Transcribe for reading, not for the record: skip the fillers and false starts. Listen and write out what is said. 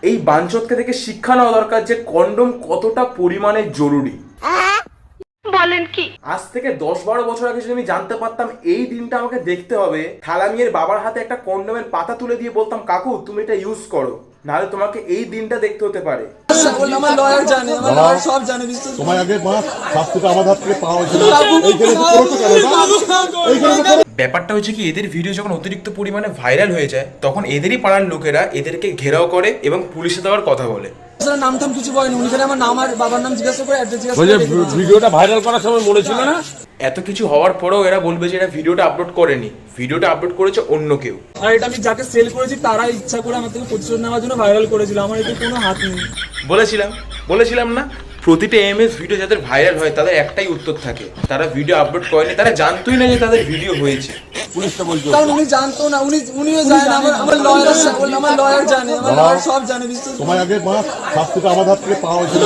এই বাঞ্চতকে থেকে শিক্ষা নেওয়া দরকার যে কন্ডম কতটা পরিমাণে জরুরি। বলেন কি? আজ থেকে 10-12 বছর আগে যদি আমি জানতে পারতাম এই দিনটা আমাকে দেখতে হবে, থালামিয়ের বাবার হাতে একটা কন্ডোমের পাতা তুলে দিয়ে বলতাম কাকু তুমি এটা ইউজ করো, নাহলে তোমাকে এই দিনটা দেখতে হতে পারে। আমার লয়ার জানে, আমার লয়ার সব জানে। তোমার আগে মাস শাস্তিটা আমার হাত থেকে পাওয়া হয়েছিল। ব্যাপারটা হচ্ছে কি, এদের ভিডিও যখন অতিরিক্ত পরিমাণে ভাইরাল হয়ে যায় তখন এদেরই পাড়ার লোকেরা এদেরকে ঘেরাও করে এবং পুলিশে দেওয়ার কথা বলে। নাম টাম কিছু বলেনি, উনি আমার নাম আর বাবার নাম জিজ্ঞাসা করে অ্যাড্রেস জিজ্ঞাসা করে। ভিডিওটা ভাইরাল করার সময় মনে ছিল না? এত কিছু হওয়ার পরেও এরা বলবে যে এটা ভিডিওটা আপলোড করেনি, ভিডিওটা আপলোড করেছে অন্য কেউ। আর এটা আমি যাকে সেল করেছি তারা ইচ্ছা করে আমার থেকে প্রতিশোধ নেওয়ার জন্য ভাইরাল করেছিল, আমার এতে কোনো হাত নেই। বলেছিলাম না, প্রতিটা এমএস ভিডিও যাদের ভাইরাল হয় তাদের একটাই উত্তর থাকে, তারা ভিডিও আপলোড করেনি, তারা জানতোই না যে তাদের ভিডিও হয়েছে। পুলিশটা বলছো কারণ উনি জানতো না, উনিও জানেন, আমার লয়ার জানে, আমার লয়ার সব জানে। তোমার আগে মাস শাস্তিটা আমার হাত থেকে পাওয়া হয়েছিল।